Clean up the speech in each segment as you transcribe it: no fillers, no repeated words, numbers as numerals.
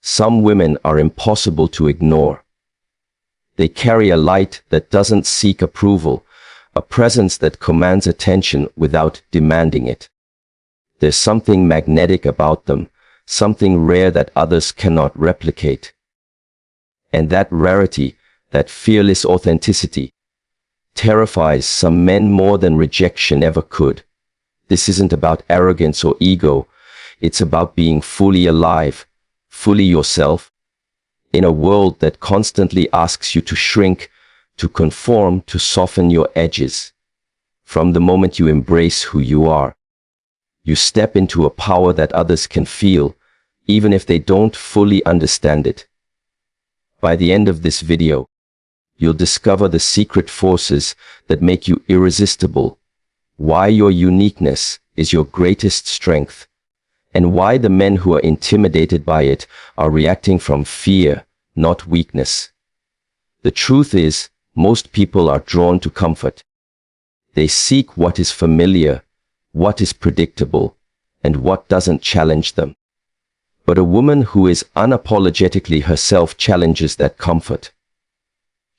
Some women are impossible to ignore. They carry a light that doesn't seek approval, a presence that commands attention without demanding it. There's something magnetic about them, something rare that others cannot replicate. And that rarity, that fearless authenticity, terrifies some men more than rejection ever could. This isn't about arrogance or ego. It's about being fully alive, fully yourself, in a world that constantly asks you to shrink, to conform, to soften your edges. From the moment you embrace who you are, you step into a power that others can feel, even if they don't fully understand it. By the end of this video, you'll discover the secret forces that make you irresistible, why your uniqueness is your greatest strength, and why the men who are intimidated by it are reacting from fear, not weakness. The truth is, most people are drawn to comfort. They seek what is familiar, what is predictable, and what doesn't challenge them. But a woman who is unapologetically herself challenges that comfort.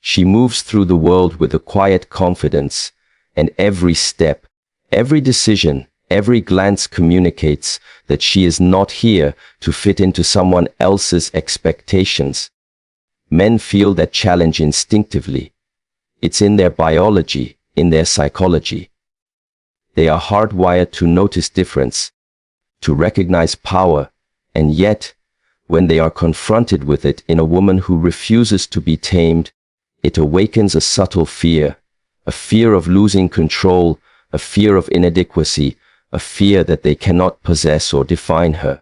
She moves through the world with a quiet confidence, and every step, every decision, every glance communicates that she is not here to fit into someone else's expectations. Men feel that challenge instinctively. It's in their biology, in their psychology. They are hardwired to notice difference, to recognize power, and yet, when they are confronted with it in a woman who refuses to be tamed, it awakens a subtle fear, a fear of losing control, a fear of inadequacy, a fear that they cannot possess or define her.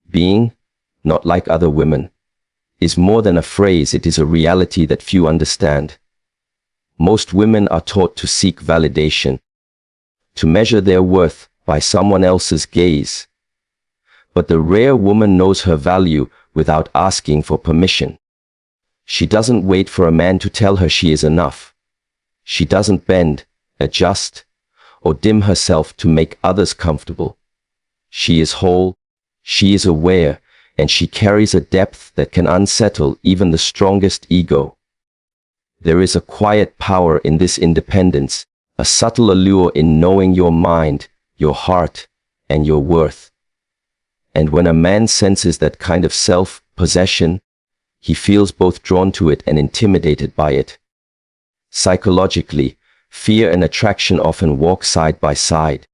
Being, not like other women, is more than a phrase. It is a reality that few understand. Most women are taught to seek validation, to measure their worth by someone else's gaze. But the rare woman knows her value without asking for permission. She doesn't wait for a man to tell her she is enough. She doesn't bend, adjust, or dim herself to make others comfortable. She is whole, she is aware, and she carries a depth that can unsettle even the strongest ego. There is a quiet power in this independence, a subtle allure in knowing your mind, your heart, and your worth. And when a man senses that kind of self-possession, he feels both drawn to it and intimidated by it. Psychologically, fear and attraction often walk side by side.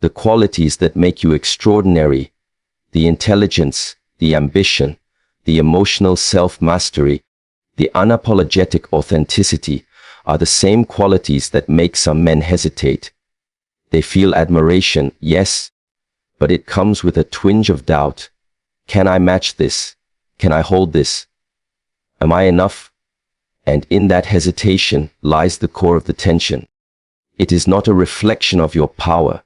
The qualities that make you extraordinary, the intelligence, the ambition, the emotional self-mastery, the unapologetic authenticity, are the same qualities that make some men hesitate. They feel admiration, yes, but it comes with a twinge of doubt. Can I match this? Can I hold this? Am I enough? And in that hesitation lies the core of the tension. It is not a reflection of your power.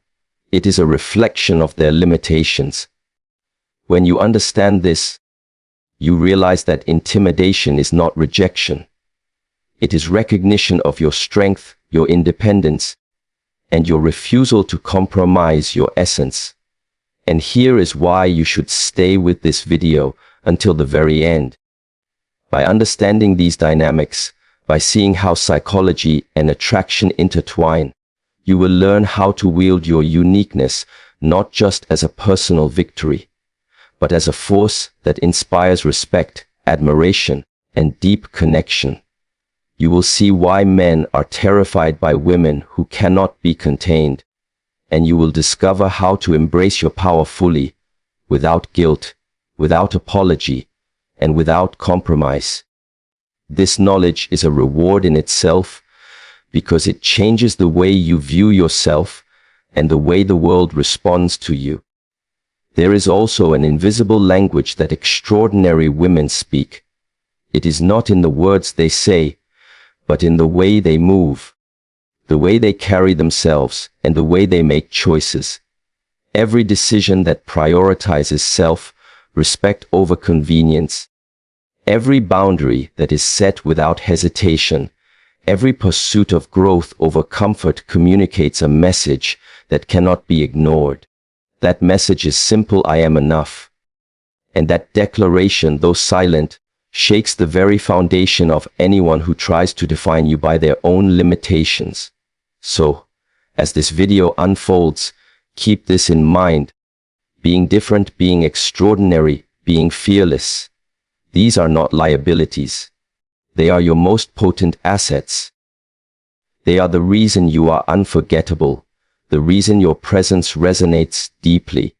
It is a reflection of their limitations. When you understand this, you realize that intimidation is not rejection. It is recognition of your strength, your independence, and your refusal to compromise your essence. And here is why you should stay with this video until the very end. By understanding these dynamics, by seeing how psychology and attraction intertwine, you will learn how to wield your uniqueness not just as a personal victory, but as a force that inspires respect, admiration, and deep connection. You will see why men are terrified by women who cannot be contained, and you will discover how to embrace your power fully, without guilt, without apology, and without compromise. This knowledge is a reward in itself because it changes the way you view yourself and the way the world responds to you. There is also an invisible language that extraordinary women speak. It is not in the words they say, but in the way they move, the way they carry themselves, and the way they make choices. Every decision that prioritizes self-respect over convenience, every boundary that is set without hesitation, every pursuit of growth over comfort communicates a message that cannot be ignored. That message is simple: I am enough. And that declaration, though silent, shakes the very foundation of anyone who tries to define you by their own limitations. So, as this video unfolds, keep this in mind. Being different, being extraordinary, being fearless. These are not liabilities. They are your most potent assets. They are the reason you are unforgettable, the reason your presence resonates deeply,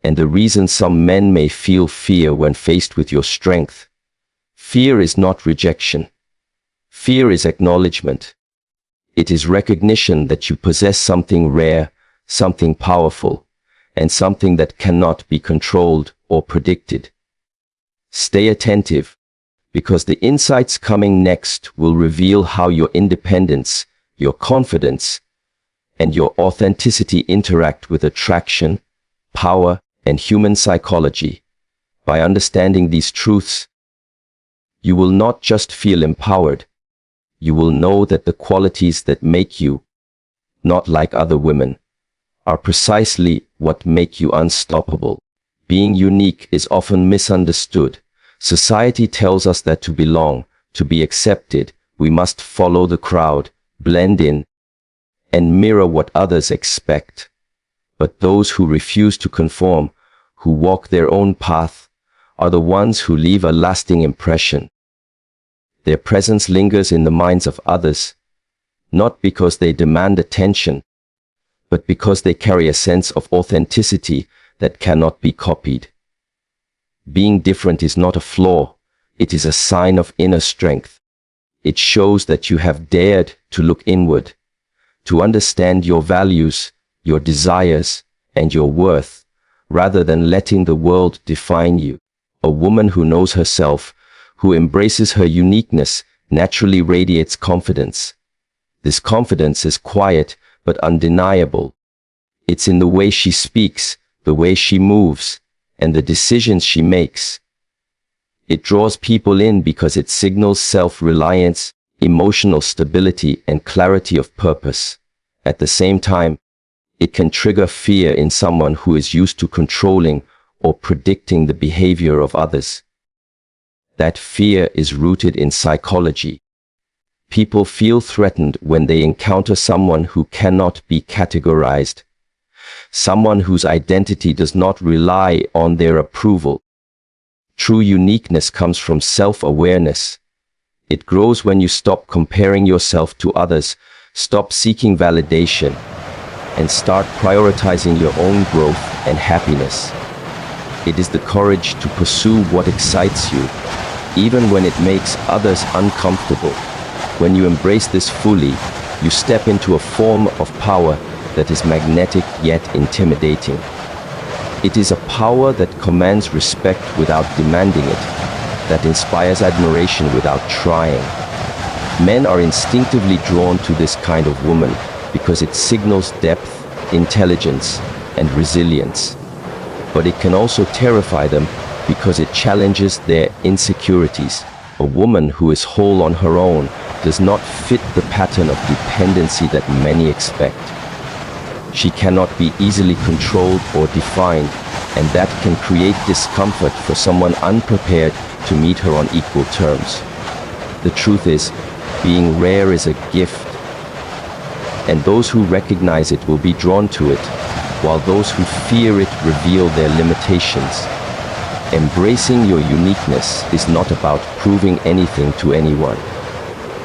and the reason some men may feel fear when faced with your strength. Fear is not rejection. Fear is acknowledgement. It is recognition that you possess something rare, something powerful, and something that cannot be controlled or predicted. Stay attentive, because the insights coming next will reveal how your independence, your confidence, and your authenticity interact with attraction, power, and human psychology. By understanding these truths, you will not just feel empowered, you will know that the qualities that make you not like other women are precisely what make you unstoppable. Being unique is often misunderstood. Society tells us that to belong, to be accepted, we must follow the crowd, blend in, and mirror what others expect. But those who refuse to conform, who walk their own path, are the ones who leave a lasting impression. Their presence lingers in the minds of others, not because they demand attention, but because they carry a sense of authenticity that cannot be copied. Being different is not a flaw, it is a sign of inner strength. It shows that you have dared to look inward, to understand your values, your desires, and your worth, rather than letting the world define you. A woman who knows herself, who embraces her uniqueness, naturally radiates confidence. This confidence is quiet but undeniable. It's in the way she speaks, the way she moves, and the decisions she makes. It draws people in because it signals self-reliance, emotional stability, and clarity of purpose. At the same time, it can trigger fear in someone who is used to controlling or predicting the behavior of others. That fear is rooted in psychology. People feel threatened when they encounter someone who cannot be categorized, someone whose identity does not rely on their approval. True uniqueness comes from self-awareness. It grows when you stop comparing yourself to others, stop seeking validation, and start prioritizing your own growth and happiness. It is the courage to pursue what excites you, even when it makes others uncomfortable. When you embrace this fully, you step into a form of power that is magnetic yet intimidating. It is a power that commands respect without demanding it, that inspires admiration without trying. Men are instinctively drawn to this kind of woman because it signals depth, intelligence, and resilience. But it can also terrify them because it challenges their insecurities. A woman who is whole on her own does not fit the pattern of dependency that many expect. She cannot be easily controlled or defined, and that can create discomfort for someone unprepared to meet her on equal terms. The truth is, being rare is a gift, and those who recognize it will be drawn to it, while those who fear it reveal their limitations. Embracing your uniqueness is not about proving anything to anyone.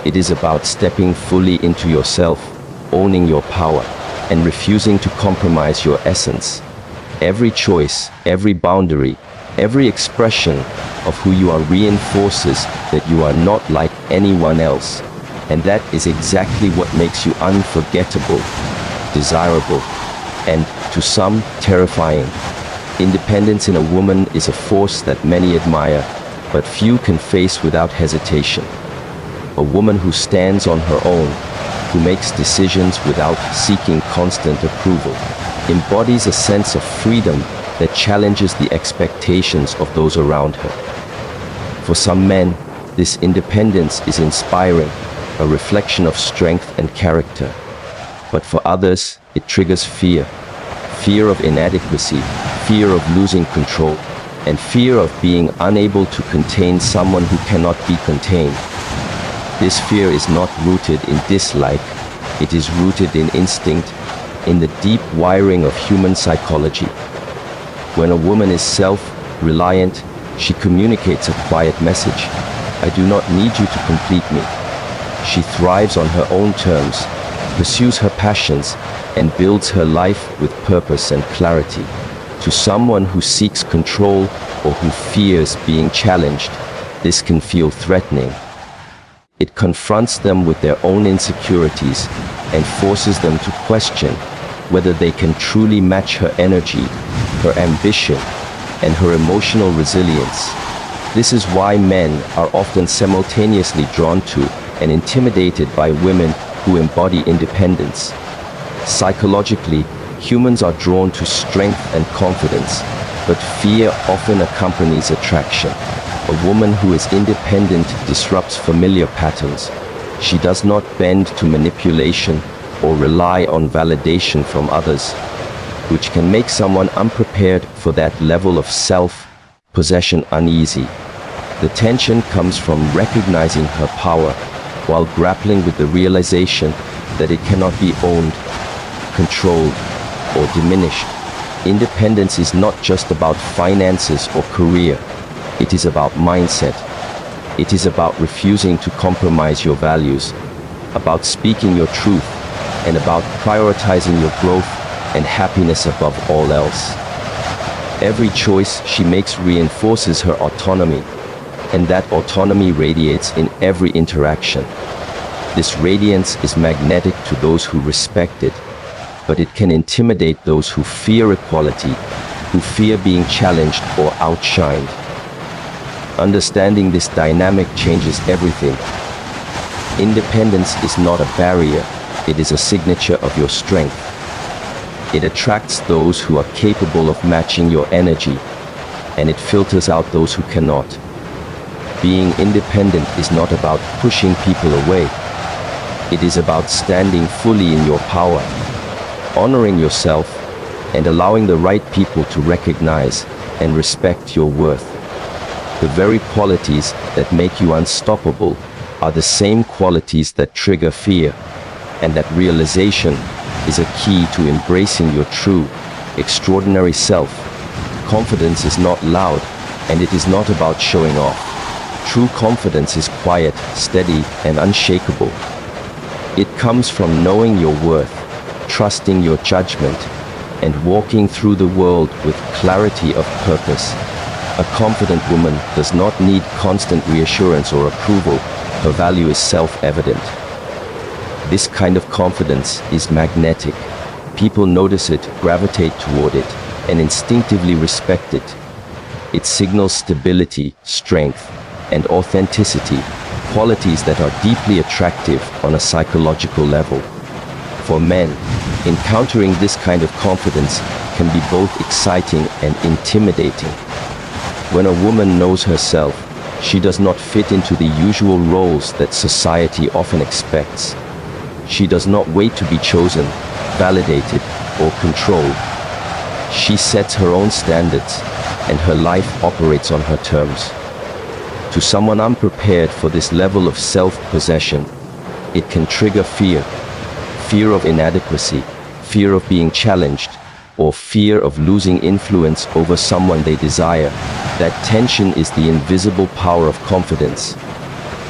It is about stepping fully into yourself, owning your power, and refusing to compromise your essence. Every choice, every boundary, every expression of who you are reinforces that you are not like anyone else. And that is exactly what makes you unforgettable, desirable, and, to some, terrifying. Independence in a woman is a force that many admire, but few can face without hesitation. A woman who stands on her own, who makes decisions without seeking constant approval, embodies a sense of freedom that challenges the expectations of those around her. For some men, this independence is inspiring, a reflection of strength and character. But for others, it triggers fear. Fear of inadequacy, fear of losing control, and fear of being unable to contain someone who cannot be contained. This fear is not rooted in dislike, it is rooted in instinct, in the deep wiring of human psychology. When a woman is self-reliant, she communicates a quiet message. I do not need you to complete me. She thrives on her own terms, pursues her passions, and builds her life with purpose and clarity. To someone who seeks control or who fears being challenged, this can feel threatening. It confronts them with their own insecurities and forces them to question whether they can truly match her energy, her ambition, and her emotional resilience. This is why men are often simultaneously drawn to and intimidated by women who embody independence. Psychologically, humans are drawn to strength and confidence, but fear often accompanies attraction. A woman who is independent disrupts familiar patterns. She does not bend to manipulation or rely on validation from others, which can make someone unprepared for that level of self-possession uneasy. The tension comes from recognizing her power while grappling with the realization that it cannot be owned, controlled, or diminished. Independence is not just about finances or career. It is about mindset. It is about refusing to compromise your values, about speaking your truth, and about prioritizing your growth and happiness above all else. Every choice she makes reinforces her autonomy, and that autonomy radiates in every interaction. This radiance is magnetic to those who respect it, but it can intimidate those who fear equality, who fear being challenged or outshined. Understanding this dynamic changes everything. Independence is not a barrier, it is a signature of your strength. It attracts those who are capable of matching your energy, and it filters out those who cannot. Being independent is not about pushing people away. It is about standing fully in your power, honoring yourself, and allowing the right people to recognize and respect your worth. The very qualities that make you unstoppable are the same qualities that trigger fear, and that realization is a key to embracing your true, extraordinary self. Confidence is not loud, and it is not about showing off. True confidence is quiet, steady, and unshakable. It comes from knowing your worth, trusting your judgment, and walking through the world with clarity of purpose. A confident woman does not need constant reassurance or approval. Her value is self-evident. This kind of confidence is magnetic. People notice it, gravitate toward it, and instinctively respect it. It signals stability, strength, and authenticity, qualities that are deeply attractive on a psychological level. For men, encountering this kind of confidence can be both exciting and intimidating. When a woman knows herself, she does not fit into the usual roles that society often expects. She does not wait to be chosen, validated, or controlled. She sets her own standards, and her life operates on her terms. To someone unprepared for this level of self-possession, it can trigger fear. Fear of inadequacy, fear of being challenged, or fear of losing influence over someone they desire. That tension is the invisible power of confidence.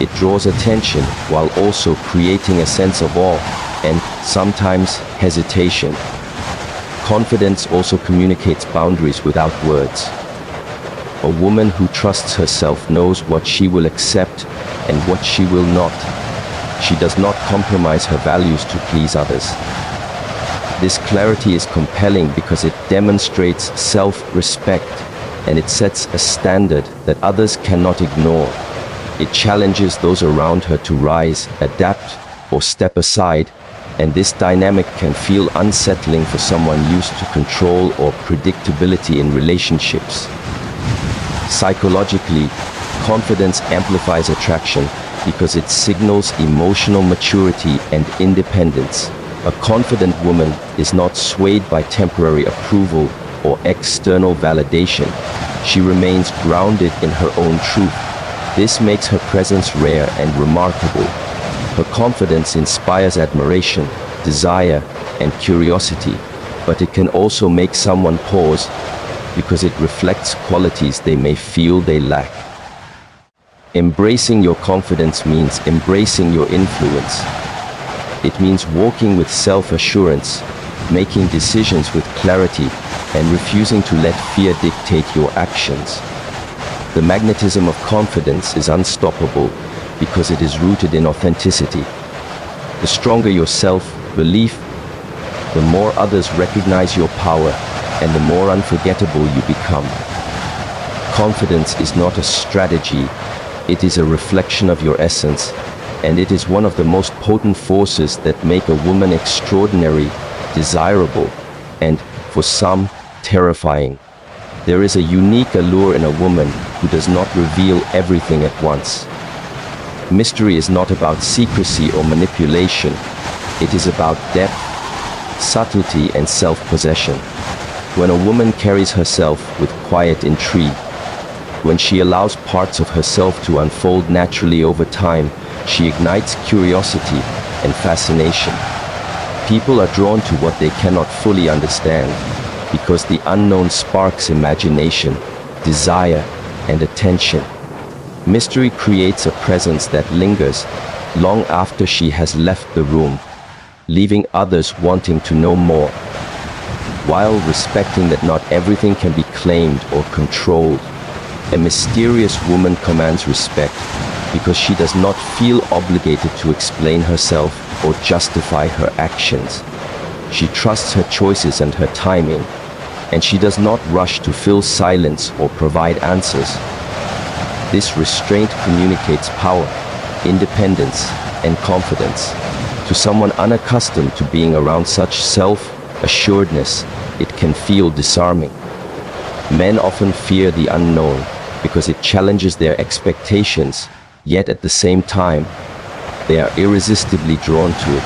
It draws attention while also creating a sense of awe and sometimes hesitation. Confidence also communicates boundaries without words. A woman who trusts herself knows what she will accept and what she will not. She does not compromise her values to please others. This clarity is compelling because it demonstrates self-respect, and it sets a standard that others cannot ignore. It challenges those around her to rise, adapt, or step aside, and this dynamic can feel unsettling for someone used to control or predictability in relationships. Psychologically, confidence amplifies attraction because it signals emotional maturity and independence. A confident woman is not swayed by temporary approval or external validation. She remains grounded in her own truth. This makes her presence rare and remarkable. Her confidence inspires admiration, desire, and curiosity, but it can also make someone pause because it reflects qualities they may feel they lack. Embracing your confidence means embracing your influence. It means walking with self-assurance, making decisions with clarity, and refusing to let fear dictate your actions. The magnetism of confidence is unstoppable because it is rooted in authenticity. The stronger your self-belief, the more others recognize your power and the more unforgettable you become. Confidence is not a strategy, it is a reflection of your essence, and it is one of the most potent forces that make a woman extraordinary, desirable, and, for some, terrifying. There is a unique allure in a woman who does not reveal everything at once. Mystery is not about secrecy or manipulation. It is about depth, subtlety, and self-possession. When a woman carries herself with quiet intrigue, when she allows parts of herself to unfold naturally over time, she ignites curiosity and fascination. People are drawn to what they cannot fully understand because the unknown sparks imagination, desire, and attention. Mystery creates a presence that lingers long after she has left the room, leaving others wanting to know more, while respecting that not everything can be claimed or controlled. A mysterious woman commands respect because she does not feel obligated to explain herself or justify her actions. She trusts her choices and her timing, and she does not rush to fill silence or provide answers. This restraint communicates power, independence, and confidence. To someone unaccustomed to being around such self-assuredness, it can feel disarming. Men often fear the unknown because it challenges their expectations, yet at the same time, they are irresistibly drawn to it.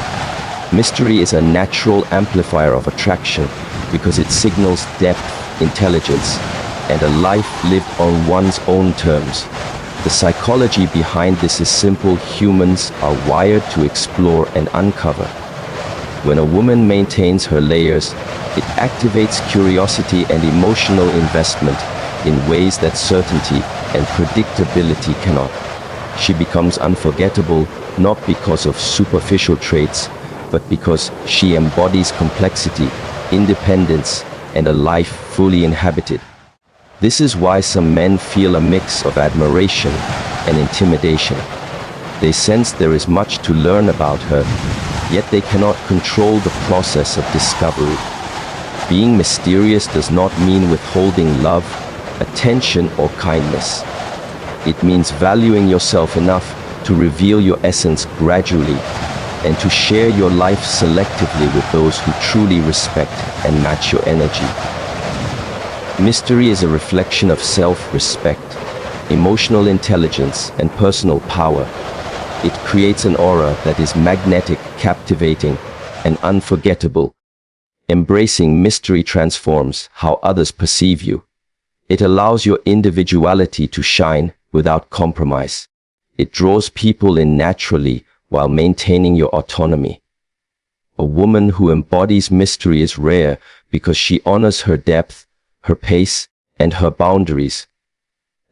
Mystery is a natural amplifier of attraction because it signals depth, intelligence, and a life lived on one's own terms. The psychology behind this is simple. Humans are wired to explore and uncover. When a woman maintains her layers, it activates curiosity and emotional investment in ways that certainty and predictability cannot. She becomes unforgettable not because of superficial traits, but because she embodies complexity, independence, and a life fully inhabited. This is why some men feel a mix of admiration and intimidation. They sense there is much to learn about her, yet they cannot control the process of discovery. Being mysterious does not mean withholding love, attention, or kindness. It means valuing yourself enough to reveal your essence gradually and to share your life selectively with those who truly respect and match your energy. Mystery is a reflection of self-respect, emotional intelligence, and personal power. It creates an aura that is magnetic, captivating, and unforgettable. Embracing mystery transforms how others perceive you. It allows your individuality to shine without compromise. It draws people in naturally while maintaining your autonomy. A woman who embodies mystery is rare because she honors her depth, her pace, and her boundaries.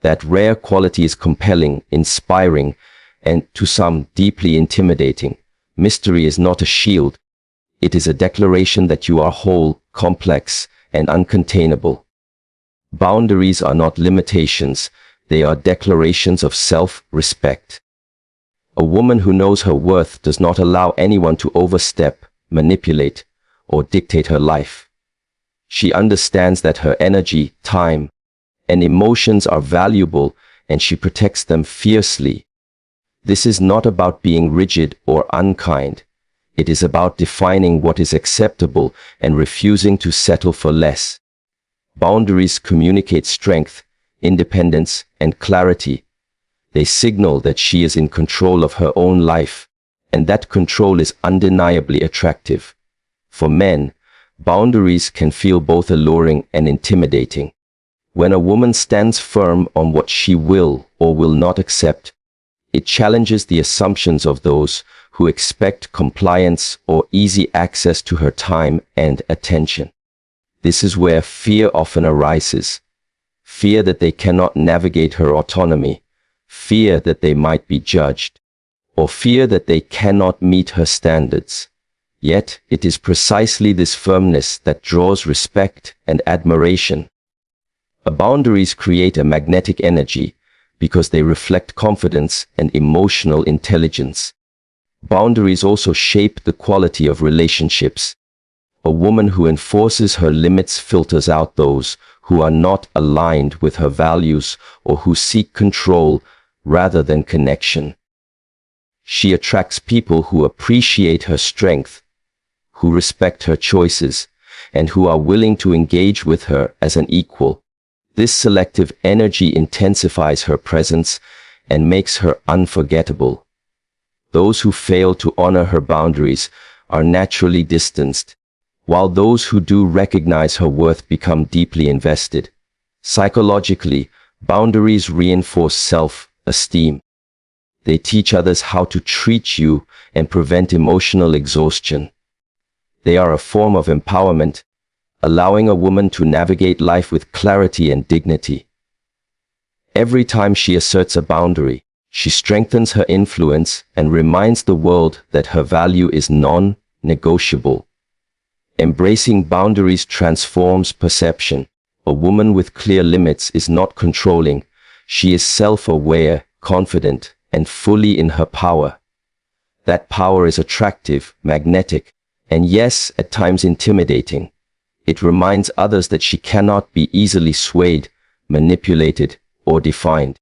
That rare quality is compelling, inspiring, and to some deeply intimidating. Mystery is not a shield. It is a declaration that you are whole, complex, and uncontainable. Boundaries are not limitations, they are declarations of self-respect. A woman who knows her worth does not allow anyone to overstep, manipulate, or dictate her life. She understands that her energy, time, and emotions are valuable, and she protects them fiercely. This is not about being rigid or unkind. It is about defining what is acceptable and refusing to settle for less. Boundaries communicate strength, independence, and clarity. They signal that she is in control of her own life, and that control is undeniably attractive. For men, boundaries can feel both alluring and intimidating. When a woman stands firm on what she will or will not accept, it challenges the assumptions of those who expect compliance or easy access to her time and attention. This is where fear often arises. Fear that they cannot navigate her autonomy, fear that they might be judged, or fear that they cannot meet her standards. Yet, it is precisely this firmness that draws respect and admiration. Boundaries create a magnetic energy because they reflect confidence and emotional intelligence. Boundaries also shape the quality of relationships. A woman who enforces her limits filters out those who are not aligned with her values or who seek control rather than connection. She attracts people who appreciate her strength, who respect her choices, and who are willing to engage with her as an equal. This selective energy intensifies her presence and makes her unforgettable. Those who fail to honor her boundaries are naturally distanced, while those who do recognize her worth become deeply invested. Psychologically, boundaries reinforce self-esteem. They teach others how to treat you and prevent emotional exhaustion. They are a form of empowerment, allowing a woman to navigate life with clarity and dignity. Every time she asserts a boundary, she strengthens her influence and reminds the world that her value is non-negotiable. Embracing boundaries transforms perception. A woman with clear limits is not controlling. She is self-aware, confident, and fully in her power. That power is attractive, magnetic, and yes, at times intimidating. It reminds others that she cannot be easily swayed, manipulated, or defined.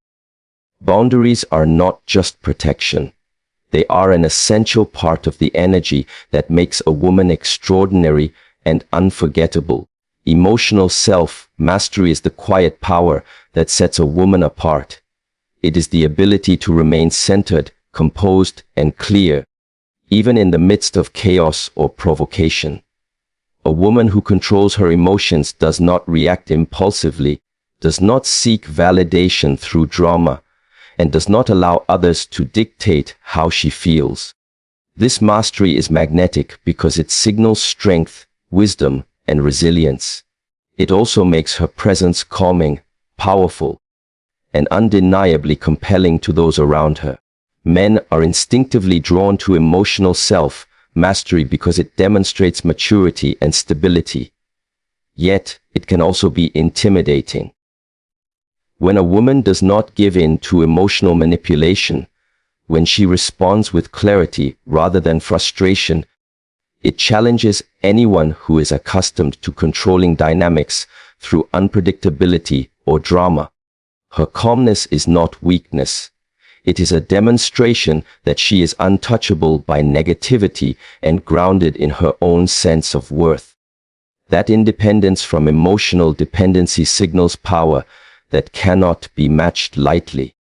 Boundaries are not just protection. They are an essential part of the energy that makes a woman extraordinary and unforgettable. Emotional self-mastery is the quiet power that sets a woman apart. It is the ability to remain centered, composed, and clear, even in the midst of chaos or provocation. A woman who controls her emotions does not react impulsively, does not seek validation through drama, and does not allow others to dictate how she feels. This mastery is magnetic because it signals strength, wisdom, and resilience. It also makes her presence calming, powerful, and undeniably compelling to those around her. Men are instinctively drawn to emotional self-mastery because it demonstrates maturity and stability. Yet, it can also be intimidating. When a woman does not give in to emotional manipulation, when she responds with clarity rather than frustration, it challenges anyone who is accustomed to controlling dynamics through unpredictability or drama. Her calmness is not weakness. It is a demonstration that she is untouchable by negativity and grounded in her own sense of worth. That independence from emotional dependency signals power that cannot be matched lightly.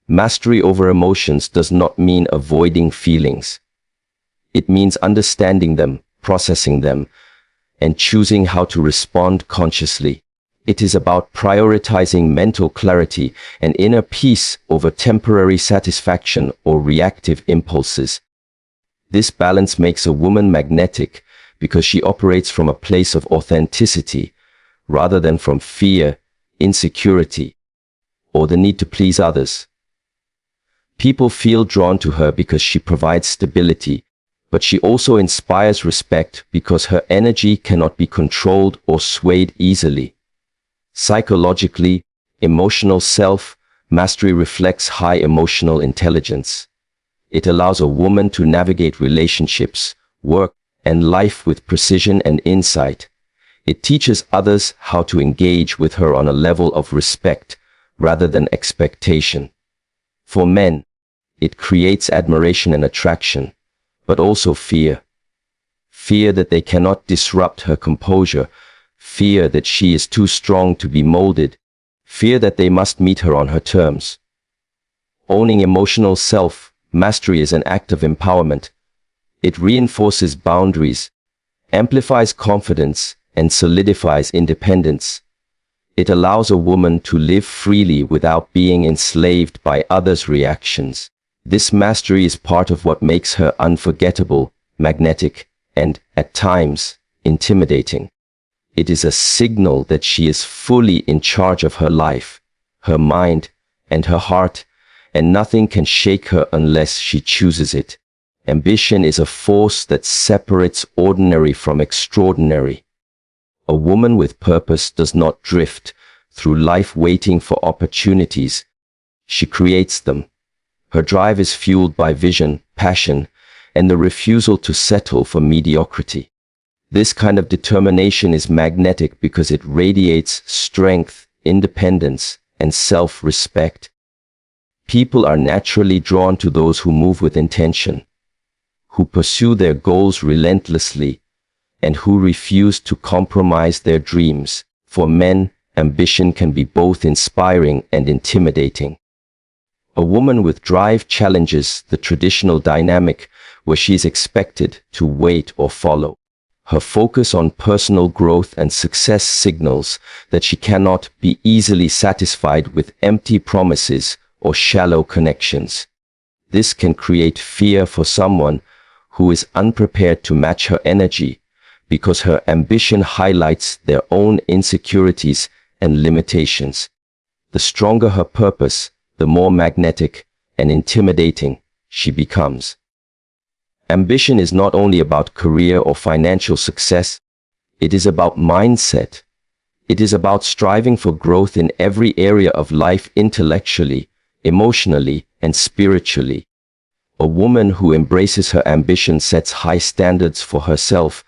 Mastery over emotions does not mean avoiding feelings. It means understanding them, processing them, and choosing how to respond consciously. It is about prioritizing mental clarity and inner peace over temporary satisfaction or reactive impulses. This balance makes a woman magnetic because she operates from a place of authenticity rather than from fear, insecurity, or the need to please others. People feel drawn to her because she provides stability, but she also inspires respect because her energy cannot be controlled or swayed easily. Psychologically, emotional self-mastery reflects high emotional intelligence. It allows a woman to navigate relationships, work, and life with precision and insight. It teaches others how to engage with her on a level of respect rather than expectation. For men, it creates admiration and attraction, but also fear. Fear that they cannot disrupt her composure, fear that she is too strong to be molded, fear that they must meet her on her terms. Owning emotional self-mastery is an act of empowerment. It reinforces boundaries, amplifies confidence, and solidifies independence. It allows a woman to live freely without being enslaved by others' reactions. This mastery is part of what makes her unforgettable, magnetic, and, at times, intimidating. It is a signal that she is fully in charge of her life, her mind, and her heart, and nothing can shake her unless she chooses it. Ambition is a force that separates ordinary from extraordinary. A woman with purpose does not drift through life waiting for opportunities. She creates them. Her drive is fueled by vision, passion, and the refusal to settle for mediocrity. This kind of determination is magnetic because it radiates strength, independence, and self-respect. People are naturally drawn to those who move with intention, who pursue their goals relentlessly, and who refuse to compromise their dreams. For men, ambition can be both inspiring and intimidating. A woman with drive challenges the traditional dynamic where she is expected to wait or follow. Her focus on personal growth and success signals that she cannot be easily satisfied with empty promises or shallow connections. This can create fear for someone who is unprepared to match her energy, because her ambition highlights their own insecurities and limitations. The stronger her purpose, the more magnetic and intimidating she becomes. Ambition is not only about career or financial success, it is about mindset. It is about striving for growth in every area of life, intellectually, emotionally, and spiritually. A woman who embraces her ambition sets high standards for herself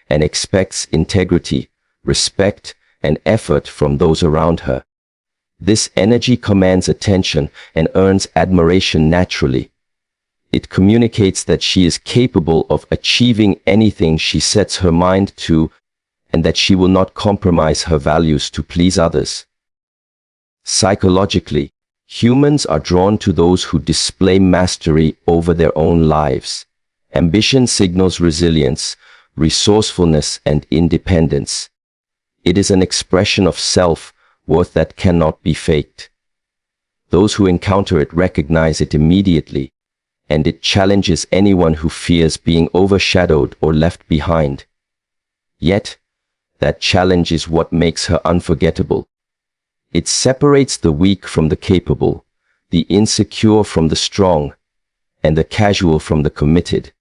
and expects integrity, respect, and effort from those around her. This energy commands attention and earns admiration naturally. It communicates that she is capable of achieving anything she sets her mind to, and that she will not compromise her values to please others. Psychologically, humans are drawn to those who display mastery over their own lives. Ambition signals resilience, resourcefulness, and independence. It is an expression of self-worth that cannot be faked. Those who encounter it recognize it immediately, and it challenges anyone who fears being overshadowed or left behind. Yet, that challenge is what makes her unforgettable. It separates the weak from the capable, the insecure from the strong, and the casual from the committed.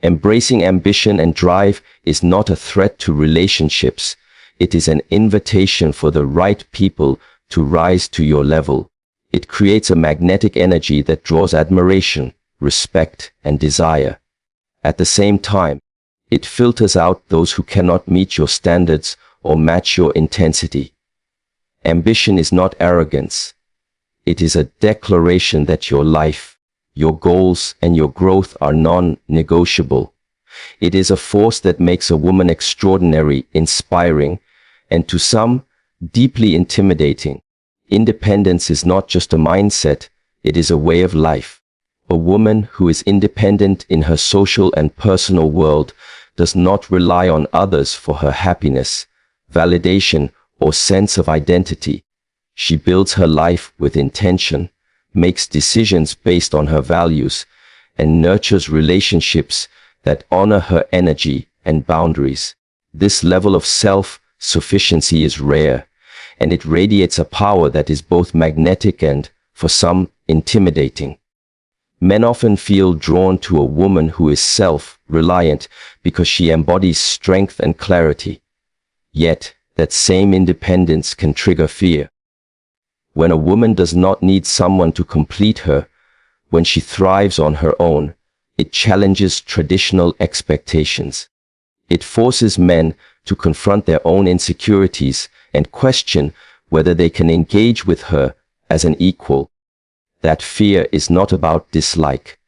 Embracing ambition and drive is not a threat to relationships. It is an invitation for the right people to rise to your level. It creates a magnetic energy that draws admiration, respect, and desire. At the same time, it filters out those who cannot meet your standards or match your intensity. Ambition is not arrogance. It is a declaration that your life, your goals, and your growth are non-negotiable. It is a force that makes a woman extraordinary, inspiring, and to some, deeply intimidating. Independence is not just a mindset, it is a way of life. A woman who is independent in her social and personal world does not rely on others for her happiness, validation, or sense of identity. She builds her life with intention, makes decisions based on her values, and nurtures relationships that honor her energy and boundaries. This level of self-sufficiency is rare, and it radiates a power that is both magnetic and, for some, intimidating. Men often feel drawn to a woman who is self-reliant because she embodies strength and clarity. Yet, that same independence can trigger fear. When a woman does not need someone to complete her, when she thrives on her own, it challenges traditional expectations. It forces men to confront their own insecurities and question whether they can engage with her as an equal. That fear is not about dislike.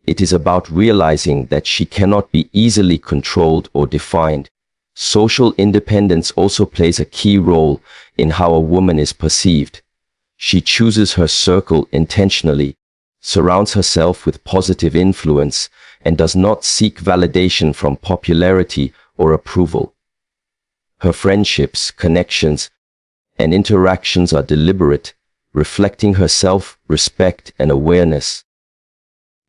It is about realizing that she cannot be easily controlled or defined. Social independence also plays a key role in how a woman is perceived. She chooses her circle intentionally, surrounds herself with positive influence, and does not seek validation from popularity or approval. Her friendships, connections, and interactions are deliberate, reflecting her self-respect and awareness.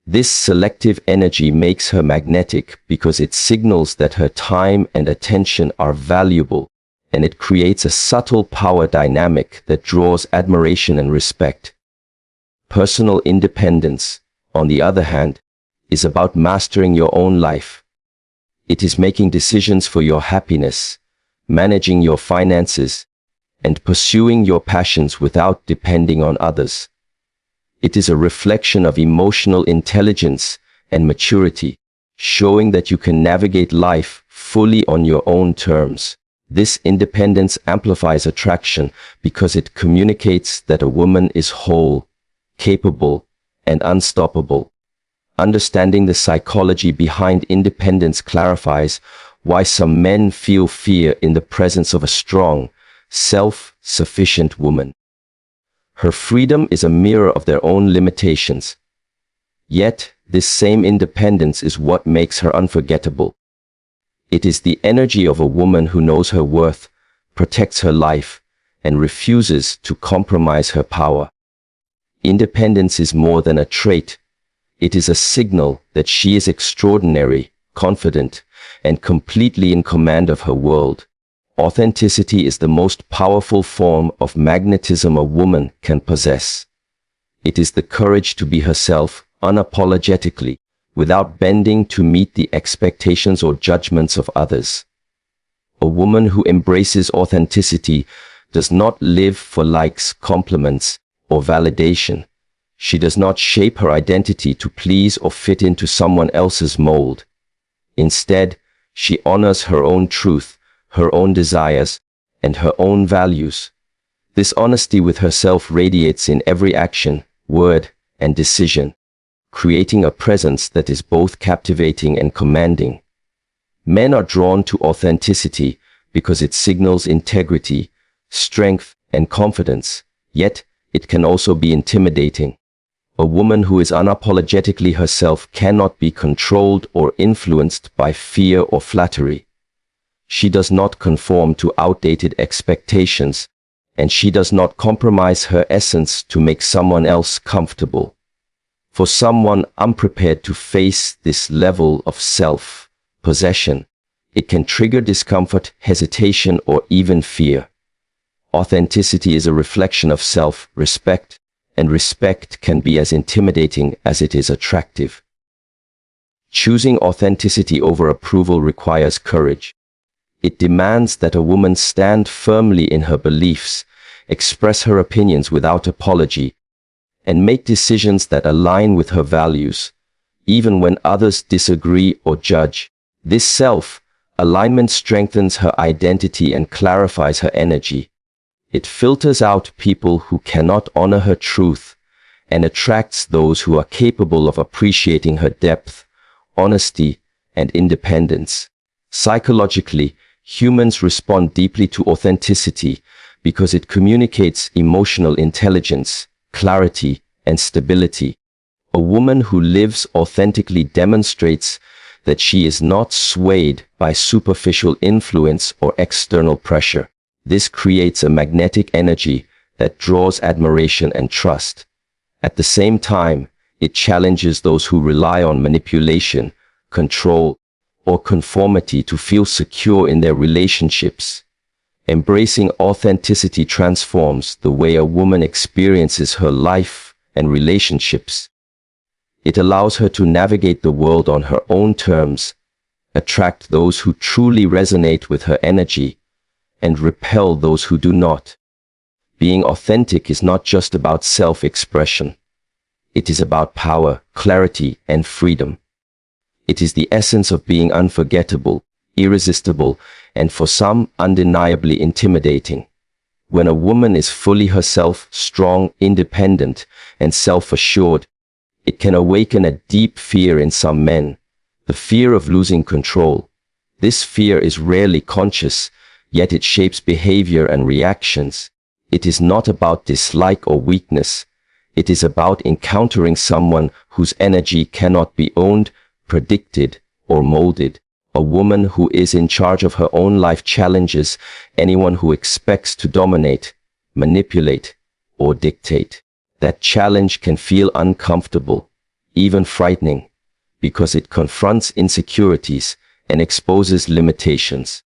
This selective energy makes her magnetic because it signals that her time and attention are valuable, and it creates a subtle power dynamic that draws admiration and respect. Personal independence, on the other hand, is about mastering your own life. It is making decisions for your happiness, managing your finances, and pursuing your passions without depending on others. It is a reflection of emotional intelligence and maturity, showing that you can navigate life fully on your own terms. This independence amplifies attraction because it communicates that a woman is whole, capable, and unstoppable. Understanding the psychology behind independence clarifies why some men feel fear in the presence of a strong, self-sufficient woman. Her freedom is a mirror of their own limitations. Yet, this same independence is what makes her unforgettable. It is the energy of a woman who knows her worth, protects her life, and refuses to compromise her power. Independence is more than a trait. It is a signal that she is extraordinary, confident, and completely in command of her world. Authenticity is the most powerful form of magnetism a woman can possess. It is the courage to be herself unapologetically, without bending to meet the expectations or judgments of others. A woman who embraces authenticity does not live for likes, compliments, or validation. She does not shape her identity to please or fit into someone else's mold. Instead, she honors her own truth, her own desires, and her own values. This honesty with herself radiates in every action, word, and decision, creating a presence that is both captivating and commanding. Men are drawn to authenticity because it signals integrity, strength, and confidence, yet it can also be intimidating. A woman who is unapologetically herself cannot be controlled or influenced by fear or flattery. She does not conform to outdated expectations, and she does not compromise her essence to make someone else comfortable. For someone unprepared to face this level of self-possession, it can trigger discomfort, hesitation, or even fear. Authenticity is a reflection of self-respect, and respect can be as intimidating as it is attractive. Choosing authenticity over approval requires courage. It demands that a woman stand firmly in her beliefs, express her opinions without apology, and make decisions that align with her values, even when others disagree or judge. This self-alignment strengthens her identity and clarifies her energy. It filters out people who cannot honor her truth and attracts those who are capable of appreciating her depth, honesty, and independence. Psychologically, humans respond deeply to authenticity because it communicates emotional intelligence, clarity, and stability. A woman who lives authentically demonstrates that she is not swayed by superficial influence or external pressure. This creates a magnetic energy that draws admiration and trust. At the same time, it challenges those who rely on manipulation, control, or conformity to feel secure in their relationships. Embracing authenticity transforms the way a woman experiences her life and relationships. It allows her to navigate the world on her own terms, attract those who truly resonate with her energy, and repel those who do not. Being authentic is not just about self-expression. It is about power, clarity, and freedom. It is the essence of being unforgettable, irresistible, and for some, undeniably intimidating. When a woman is fully herself, strong, independent, and self-assured, it can awaken a deep fear in some men, the fear of losing control. This fear is rarely conscious, yet it shapes behavior and reactions. It is not about dislike or weakness. It is about encountering someone whose energy cannot be owned, predicted, or molded. A woman who is in charge of her own life challenges anyone who expects to dominate, manipulate, or dictate. That challenge can feel uncomfortable, even frightening, because it confronts insecurities and exposes limitations.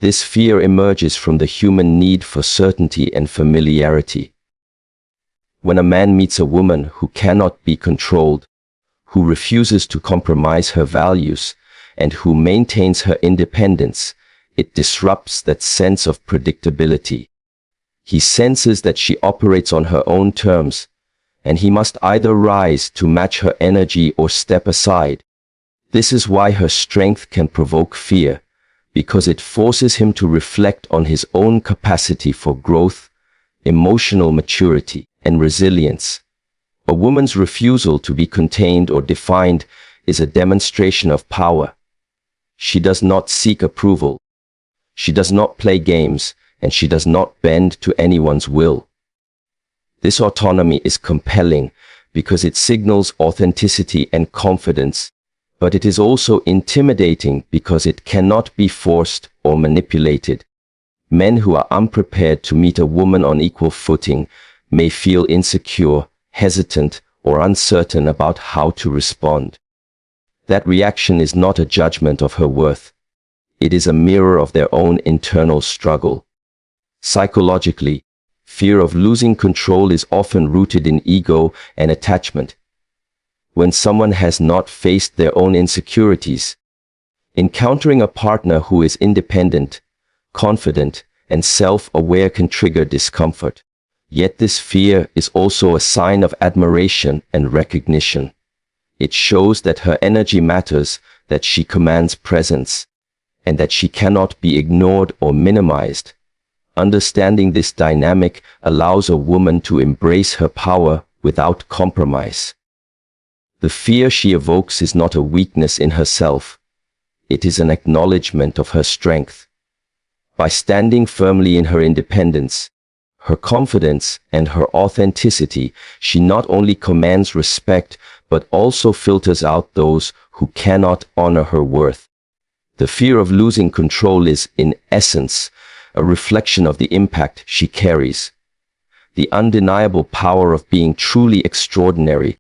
This fear emerges from the human need for certainty and familiarity. When a man meets a woman who cannot be controlled, who refuses to compromise her values, and who maintains her independence, it disrupts that sense of predictability. He senses that she operates on her own terms, and he must either rise to match her energy or step aside. This is why her strength can provoke fear, because it forces him to reflect on his own capacity for growth, emotional maturity, and resilience. A woman's refusal to be contained or defined is a demonstration of power. She does not seek approval. She does not play games, and she does not bend to anyone's will. This autonomy is compelling because it signals authenticity and confidence, but it is also intimidating because it cannot be forced or manipulated. Men who are unprepared to meet a woman on equal footing may feel insecure, hesitant, or uncertain about how to respond. That reaction is not a judgment of her worth. It is a mirror of their own internal struggle. Psychologically, fear of losing control is often rooted in ego and attachment. When someone has not faced their own insecurities, encountering a partner who is independent, confident, and self-aware can trigger discomfort. Yet this fear is also a sign of admiration and recognition. It shows that her energy matters, that she commands presence, and that she cannot be ignored or minimized. Understanding this dynamic allows a woman to embrace her power without compromise. The fear she evokes is not a weakness in herself. It is an acknowledgement of her strength. By standing firmly in her independence, her confidence, and her authenticity, she not only commands respect, but also filters out those who cannot honor her worth. The fear of losing control is, in essence, a reflection of the impact she carries. The undeniable power of being truly extraordinary